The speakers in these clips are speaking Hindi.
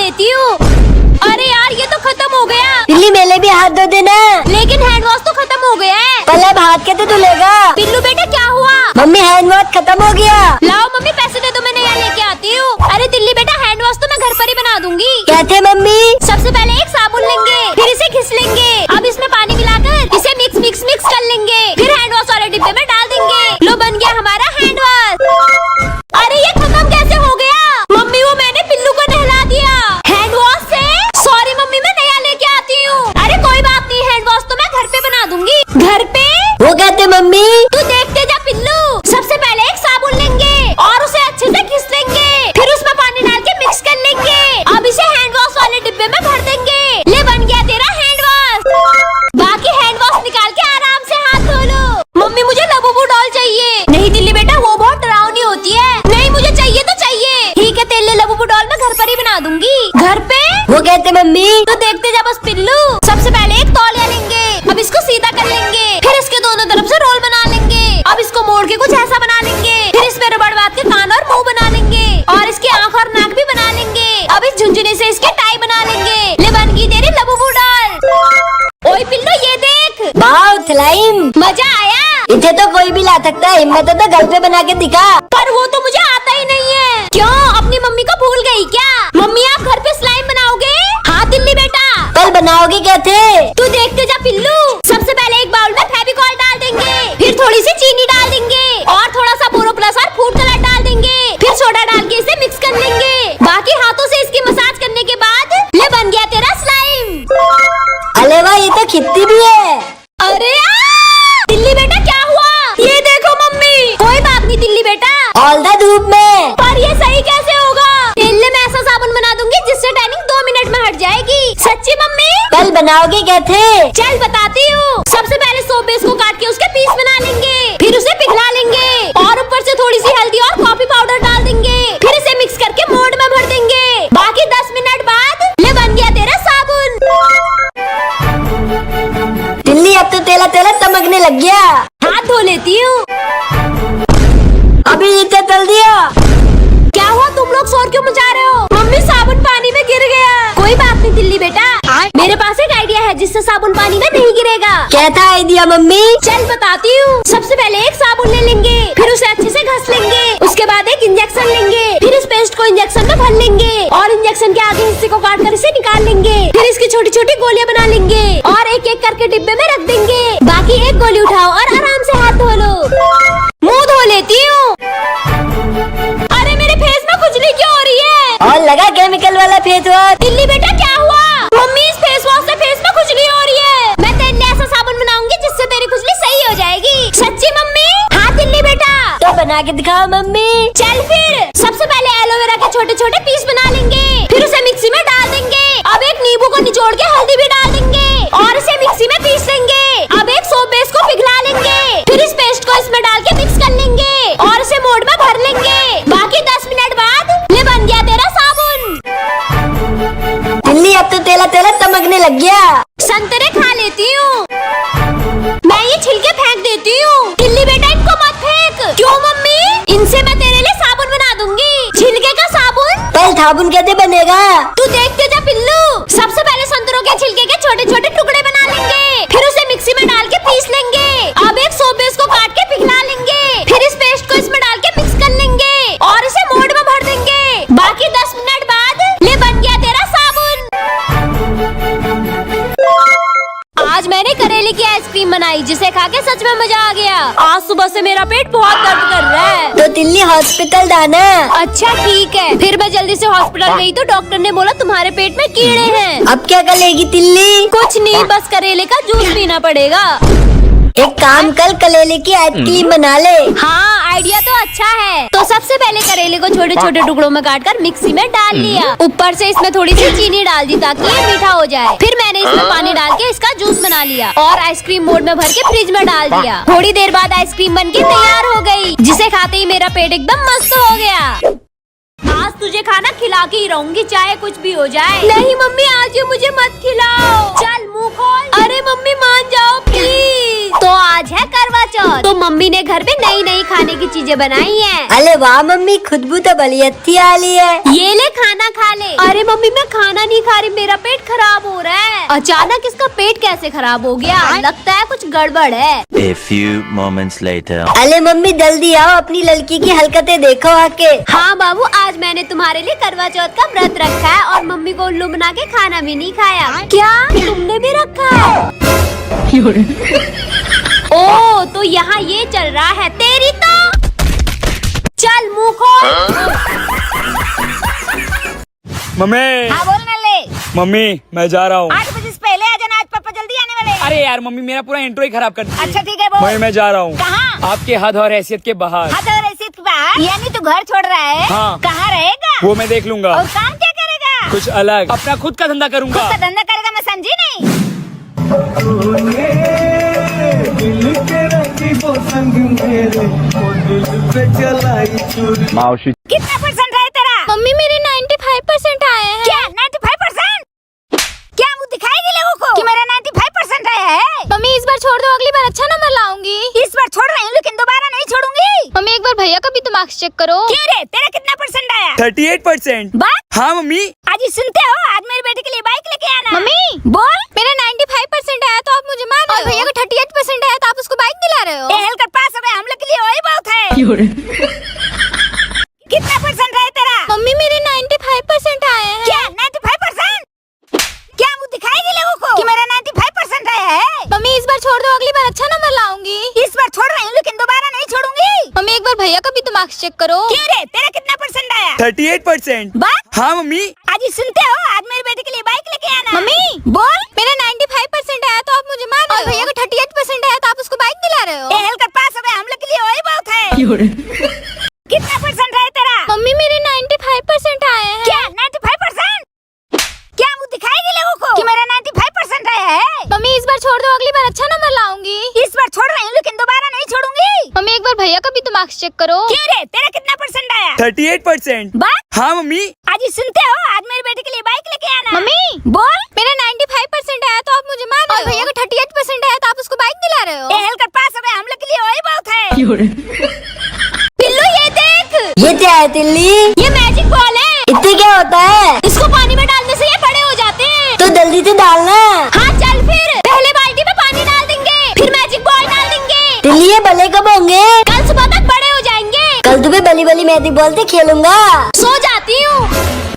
लेती हूँ। अरे यार ये तो खत्म हो गया। तिल्ली मेले भी हाथ धो देना। लेकिन हैंड वॉश तो खत्म हो गया है। पहले अब हाथ के तो धुलेगा। पिल्लू बेटा क्या हुआ? मम्मी हैंड वॉश खत्म हो गया। लाओ मम्मी पैसे दे दो, मैं नया लेके आती हूँ। अरे तिल्ली बेटा हैंड वॉश तो मैं घर पर ही बना दूंगी। कैसे मम्मी? सबसे पहले एक साबुन लेंगे, फिर इसे घिस लेंगे। अब इसमें पानी मिलाकर इसे मिक्स कर लेंगे, फिर हैंड वॉश वाले डिब्बे में डाल देंगे। लो बन गया हमारा हैंड वॉश। अरे ये खत्म कैसे हो गया? मम्मी वो मैंने पिल्लू को नहला दिया हैंड वॉश से। सॉरी मम्मी मैं नया लेके आती हूँ। अरे कोई बात नहीं, हैंड वॉश तो मैं घर पे बना दूंगी। घर पे? वो कहते मम्मी। तू देखते जा पिल्लू। सबसे पहले एक साबुन लेंगे और उसे अच्छे से घिस लेंगे, फिर उसमें पानी डाल के मिक्स कर लेंगे। अब इसे हैंड वॉश वाले डिब्बे में भर देंगे। ले बन गया तेरा हैंड वॉश। बाकी हैंड वॉश निकाल के आराम से हाथ धो लो। मम्मी मुझे लबूबू डॉल चाहिए। नहीं दिल्ली बेटा वो बहुत डरावनी होती है। नहीं मुझे चाहिए तो चाहिए। ठीक है तेरे लबूबू डॉल मैं घर पर ही बना दूंगी। घर पे? वो कहते मम्मी। तो देखते जा बस पिल्लू। सबसे पहले एक तौलिया लेंगे, अब इसको सीधा कर लेंगे, फिर इसके दोनों तरफ से रोल बना लेंगे। अब इसको मोड़ के कुछ ऐसा बना लेंगे, फिर इसमें रबड़ बांध के कान और मुंह बना लेंगे और इसकी आंख और नाक भी बना लेंगे। अब इस झुंझुने से इसके टाई बना लेंगे। ले बन गई तेरी लबूबू डॉल। ओए पिल्लू ये देख। बहुत स्लाइम। मजा आया? इसे तो कोई भी ला सकता है, हिम्मत है तो घर पे बना के दिखा। पर वो तो मुझे आता ही नहीं है। क्यों अपनी मम्मी को भूल गई क्या? मम्मी आप घर पे स्लाइम बनाओगे? हाँ दिल्ली बेटा। कल बनाओगे कैसे? तू देखते जा पिल्लू। सबसे पहले एक बाउल में फेविकॉल डाल देंगे, फिर थोड़ी सी चीनी डाल देंगे और थोड़ा सा बोरोप्लस और फूड कलर डाल देंगे, फिर सोडा डाल के इसे मिक्स कर लेंगे। बाकी हाथों से इसकी मसाज करने के बाद ले बन गया तेरा स्लाइम। अरे वाह ये तो खित्ती भी है। अरे दिल्ली बेटा क्या हुआ? ये देखो मम्मी। कोई बात नहीं दिल्ली बेटा। ऑल द धूप में। पर ये सही कैसे होगा? पहले मैं ऐसा साबुन बना दूंगी जिससे टैनिंग 2 मिनट में हट जाएगी। सच्ची मम्मी? कल बनाओगे कैसे? चल बताती हूँ। सबसे पहले सोप बेस को काट के उसके पीस बना लेंगे, फिर उसे पिघला लेंगे और ऊपर से थोड़ी सी हल्दी और कॉफी पाउडर डाल देंगे, फिर इसे मिक्स करके मोल्ड में भर देंगे। बाकी 10 मिनट बाद ले बन गया तेरा साबुन। दिल्ली अब तो तेला तेला चमकने लग गया। हाथ धो लेती हूँ। अभी इसे तल दिया। क्या हुआ तुम लोग शोर क्यों मचा रहे हो? मम्मी साबुन पानी में गिर गया। कोई बात नहीं दिल्ली बेटा, मेरे पास एक आइडिया है जिससे साबुन पानी में नहीं गिरेगा। क्या था आइडिया मम्मी? चल बताती हूँ। सबसे पहले एक साबुन ले लेंगे, फिर उसे अच्छे से घस लेंगे, उसके बाद एक इंजेक्शन लेंगे, फिर इस पेस्ट को इंजेक्शन में भर लेंगे और इंजेक्शन के आगे हिस्से को काट कर इसे निकाल लेंगे, फिर इसकी छोटी छोटी गोलियां बना लेंगे और एक एक करके डिब्बे में रख देंगे। बाकी एक गोली उठाओ और आराम से हाथ धो लो। मुँह धो लेती हूँ। अरे मेरे फेस में खुजली क्यों हो रही है? और लगा केमिकल वाला फेस वॉश। दिल्ली बेटा क्या हुआ? मम्मी इस फेस वॉश से फेस में खुजली हो रही है। मैं तेरे लिए ऐसा साबुन बनाऊंगी जिससे तेरी खुजली सही हो जाएगी। सच्ची मम्मी? हाँ दिल्ली बेटा। तो बना के दिखाओ मम्मी। चल फिर। सबसे पहले एलोवेरा के छोटे छोटे पीस बना लेंगे, फिर उसे मिक्सी में डाल देंगे। अब एक नींबू को निचोड़ के हल्दी भी डाल देंगे और इसे मिक्सी में पीस लेंगे। अब एक सोप बेस को पिघला लेंगे, फिर इस पेस्ट को इसमें डाल के मिक्स कर लेंगे और इसे मोल्ड में भर लेंगे। बाकी 10 मिनट बाद ये बन गया तेरा साबुन। दिल्ली अब तो तेला तेला चमकने लग गया। संतरे खा लेती हूँ। मैं ये छिलके फेंक देती हूँ। दिल्ली बेटा इनको मत फेंक। क्यों मम्मी? इनसे मैं तेरे लिए साबुन बना दूंगी। छिलके का साबुन? कल साबुन कैसे बनेगा? तू देखते जा पिल्लू। सबसे पहले संतरों के छिलके के छोटे छोटे टुकड़े बना लेंगे, फिर उसे मिक्सी में डाल के पीस लेंगे। अब एक सोप बेस को काट के पिघला लेंगे, फिर इस पेस्ट को इसमें डाल के मिक्स कर लेंगे और इसे मोल्ड में भर देंगे। बाकी 10 मिनट बाद ले बन गया तेरा साबुन। आज मैंने करेले की आइसक्रीम बनाई जिसे खा के सच में मजा आ गया। आज सुबह से मेरा पेट बहुत दर्द कर रहा है। तो दिल्ली हॉस्पिटल जाना। अच्छा ठीक है। फिर मैं जल्दी से हॉस्पिटल गई तो डॉक्टर ने बोला तुम्हारे पेट में कीड़े हैं। अब क्या करेगी दिल्ली? कुछ नहीं, बस करेले का जूस पीना पड़ेगा। एक काम कल करेले की आइसक्रीम बना ले। हाँ आइडिया तो अच्छा है। तो सबसे पहले करेले को छोटे छोटे टुकड़ों में काटकर मिक्सी में डाल लिया, ऊपर से इसमें थोड़ी सी चीनी डाल दी ताकि ये मीठा हो जाए। फिर मैंने इसमें पानी डाल के इसका जूस बना लिया और आइसक्रीम मोड में भर के फ्रिज में डाल दिया। थोड़ी देर बाद आइसक्रीम बन के तैयार हो गयी, जिसे खाते ही मेरा पेट एकदम मस्त हो गया। आज तुझे खाना खिला के ही रहूंगी चाहे कुछ भी हो जाए। नहीं मम्मी आज ये मुझे मत खिलाओ। चल मुंह खोल। अरे मम्मी मान जाओ प्लीज। तो आज है करवा चौथ, तो मम्मी ने घर पे नई नई खाने की चीजें बनाई हैं। अरे वाह मम्मी, खुशबू तो बड़ी अच्छी आ रही है। ये ले खाना खा ले। अरे मम्मी मैं खाना नहीं खा रही, मेरा पेट खराब हो रहा है। अचानक इसका पेट कैसे खराब हो गया? लगता है कुछ गड़बड़ है। A few moments later. अरे मम्मी जल्दी आओ, अपनी लड़की की हरकतें देखो आके। हाँ बाबू, आज मैंने तुम्हारे लिए करवा चौथ का व्रत रखा है और मम्मी को उल्लू बना के खाना भी नहीं खाया। क्या तुमने भी रखा है? ओ तो यहाँ ये चल रहा है। तेरी तो चल मुँह खोल। मम्मी। हाँ बोल ना ले। मम्मी मैं जा रहा हूँ। 8 बजे से पहले आ जाना, आज पापा जल्दी आने वाले हैं। अरे यार मम्मी, मेरा पूरा इंट्रो ही खराब कर दिया। अच्छा ठीक है बोल। मम्मी मैं जा रहा हूँ। कहाँ? आपके हद और हैसियत के बाहर। हद और हैसियत के बाहर? यानी तू घर छोड़ रहा है? हाँ। कहाँ रहेगा? वो मैं देख लूंगा। और काम क्या करेगा? कुछ अलग, अपना खुद का धंधा करूँगा। खुद का धंधा करेगा, मैं समझी नहीं। Maushi. कितना परसेंट है तेरा? मम्मी मेरे 95% आए हैं। क्या 95%? क्या मुँह दिखाएगी लोगों को कि मेरा 95% आया है? मम्मी इस बार छोड़ दो, अगली बार अच्छा नंबर लाऊंगी। इस बार छोड़ रही हूँ लेकिन दोबारा नहीं छोड़ूंगी। मम्मी एक बार भैया का भी तो मार्क्स चेक करो। क्यों रे, तेरा कितना परसेंट आया? 38%। बात हाँ मम्मी। आज ही सुनते हो, आज मेरे बेटे के लिए बाइक लेके आना। मम्मी बोल। मेरा 95% आया तो आप मुझे मान रहे हो, और भैया का 38% आया तो आप उसको बाइक दिला रहे हो। ये हेलकर पास हो गए, हम लोग के लिए वही बहुत है। कितना परसेंट है तेरा? मम्मी मेरे 95% आए हैं। क्या 95%? क्या मुँह दिखाएगी लोगों को कि मेरा 95% आया है? मम्मी इस बार छोड़ दो, अगली बार अच्छा नंबर लाऊंगी। इस बार छोड़ रही हूँ लेकिन दोबारा नहीं छोड़ूंगी। मम्मी एक बार भैया का भी तो मार्क्स चेक करो। क्यों रे, तेरा कितना परसेंट आया? 38%। बात हाँ मम्मी। आज ही सुनते हो, आज मेरे बेटे के लिए बाइक लेके आना। मम्मी बोल। मेरा 95% आया तो आप मुझे मान रहे हो, और भैया का 38% आया तो आप उसको बाइक दिला रहे हो। ये हेलकर पास हो गए, हम लोग के लिए वही बहुत है। कितना परसेंट है तेरा? मम्मी मेरे 95% आए हैं। क्या 95%? क्या मुँह दिखाएगी लोगों को कि मेरा 95% आया है? मम्मी इस बार छोड़ दो, अगली बार अच्छा नंबर लाऊंगी। इस बार छोड़ रही हूँ लेकिन दोबारा नहीं छोड़ूंगी। मम्मी एक बार भैया का भी तो मार्क्स चेक करो। क्यों रे, तेरा कितना परसेंट आया? 38%। बात हाँ मम्मी। आज ही सुनते हो, आज मेरे बेटे के लिए बाइक लेके आना। मम्मी बोल। मेरा 95% आया तो आप मुझे मान रहे हो, और भैया का 38% आया तो आप उसको बाइक दिला रहे हो। ये हेलकर पास हो गए, हम लोग के लिए वही बहुत है। पिल्लू ये देख, ये क्या है तिल्ली? ये मैजिक बॉल है। इतने क्या होता है? इसको पानी में डालने से ये बड़े हो जाते हैं। तो जल्दी से डालना। हाँ चल फिर, पहले बाल्टी में पानी डाल देंगे, फिर मैजिक बॉल डाल देंगे। तिल्ली ये भले कब होंगे? कल सुबह तक बड़े हो जाएंगे। कल तुम्हें बली बली मैजिक बॉल से खेलूंगा। सो जाती हूँ।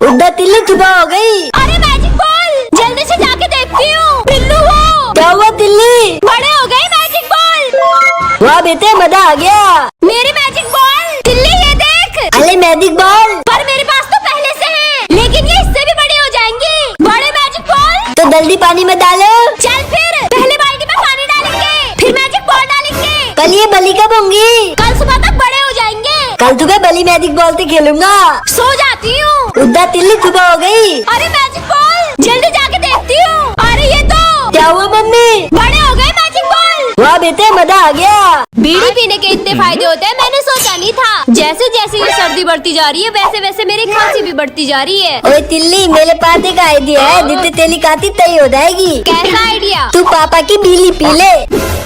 उधर तिल्ली सुबह हो गई। अरे मैजिक बॉल, जल्दी से जाके देखती हूँ। पिल्लू वो क्या हुआ तिल्ली? बड़े हो गए मैजिक बॉल। वाह बेटे, मजा आ गया। मेरी मैजिक बॉल। तिल्ली ये देख। अरे मैजिक बॉल, पर मेरे पास तो पहले से है, लेकिन ये इससे भी बड़े हो जाएंगे। बड़े मैजिक बॉल। तो जल्दी पानी में डालो। चल फिर, पहले बाल्टी में पानी डालेंगे, फिर मैजिक बॉल डालेंगे। कल ये बली कब होंगी? कल सुबह तक बड़े हो जाएंगे। कल तुम्हें बली मैजिक बॉल से खेलूंगा। सो जाती हूँ। उधर तिल्ली सुबह हो गई। अरे मैजिक बॉल, जल्दी जाके देखती हूँ। अरे ये तो क्या हुआ मम्मी? बड़े हो गए मैजिक बॉल। वाह बेटे, मजा आ गया। बीड़ी पीने के इतने फायदे होते हैं मैंने सोचा नहीं था। जैसे जैसे ये सर्दी बढ़ती जा रही है, वैसे वैसे मेरी खांसी भी बढ़ती जा रही है। ओए तिल्ली, मेरे पास एक आइडिया है, जिससे तेरी खांसी तय हो जाएगी। कैसा आइडिया? तू पापा की बीड़ी पी ले।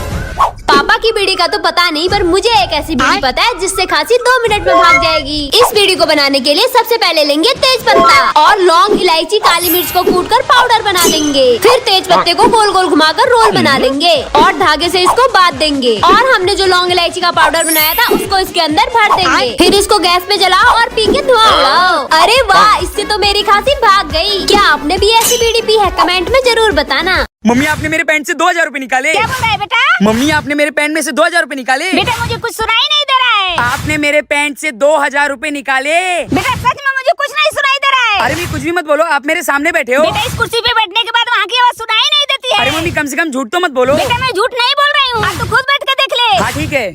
पापा की बीड़ी का तो पता नहीं, पर मुझे एक ऐसी बीड़ी पता है जिससे खांसी 2 मिनट में भाग जाएगी। इस बीड़ी को बनाने के लिए सबसे पहले लेंगे तेज पत्ता और लौंग, इलायची, काली मिर्च को कूटकर पाउडर बना देंगे। फिर तेज पत्ते को गोल गोल घुमाकर रोल बना लेंगे और धागे से इसको बांध देंगे। और हमने जो लौंग इलायची का पाउडर बनाया था उसको इसके अंदर भर देंगे। फिर इसको गैस पे जलाओ और पी के धुआं उड़ाओ। अरे वाह, इससे तो मेरी खांसी भाग गई। क्या आपने भी ऐसी बीड़ी पी है? कमेंट में जरूर बताना। मम्मी आपने मेरे पैंट से 2000 रुपए निकाले। क्या बोल रहा है बेटा? मम्मी आपने मेरे पैंट में से 2000 रुपए निकाले। बेटा मुझे कुछ सुनाई नहीं दे रहा है। आपने मेरे पैंट से 2000 रुपए निकाले। बेटा सच में मुझे कुछ नहीं सुनाई दे रहा है। अरे भी कुछ भी मत बोलो, आप मेरे सामने बैठे हो। बेटा इस कुर्सी पे बैठने के बाद वहाँ की आवाज सुनाई नहीं देती है। अरे मम्मी कम से कम झूठ तो मत बोलो। बेटा मैं झूठ नहीं बोल रही हूँ, आप तो खुद बैठ के देख ले। हाँ ठीक है।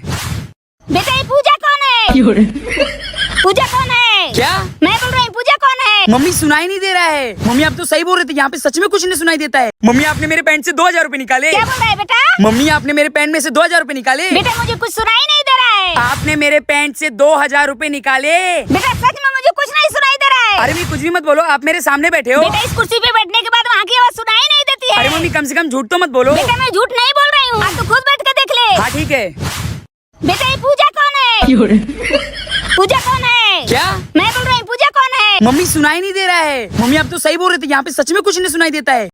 बेटा ये पूजा कौन है? पूजा कौन है? क्या? मैं बोल रही हूँ, पूजा कौन है? मम्मी सुनाई नहीं दे रहा है। मम्मी आप तो सही बोल रहे थे, यहाँ पे सच में कुछ नहीं सुनाई देता है। मम्मी आपने मेरे पैंट से 2000 रुपए निकाले। क्या बोल रहा है बेटा? मम्मी आपने मेरे पैंट में से 2000 रुपए निकाले। बेटा मुझे कुछ सुनाई नहीं दे रहा है। आपने मेरे पैंट से 2000 रुपए निकाले। बेटा सच में मुझे कुछ नहीं सुनाई दे रहा है। अरे भी कुछ भी मत बोलो, आप मेरे सामने बैठे हो। बेटा इस कुर्सी पे बैठने के बाद वहाँ की आवाज सुनाई नहीं देती है। अरे मम्मी कम से कम झूठ तो मत बोलो। बेटा मैं झूठ नहीं बोल रही हूँ, आप तो खुद बैठ के देख ले। हाँ ठीक है। बेटा ये पूजा कौन है? पूजा कौन है? क्या? मैं बोल रही हूँ पूजा कौन है? मम्मी सुनाई नहीं दे रहा है। मम्मी आप तो सही बोल रहे थे, यहाँ पे सच में कुछ नहीं सुनाई देता है।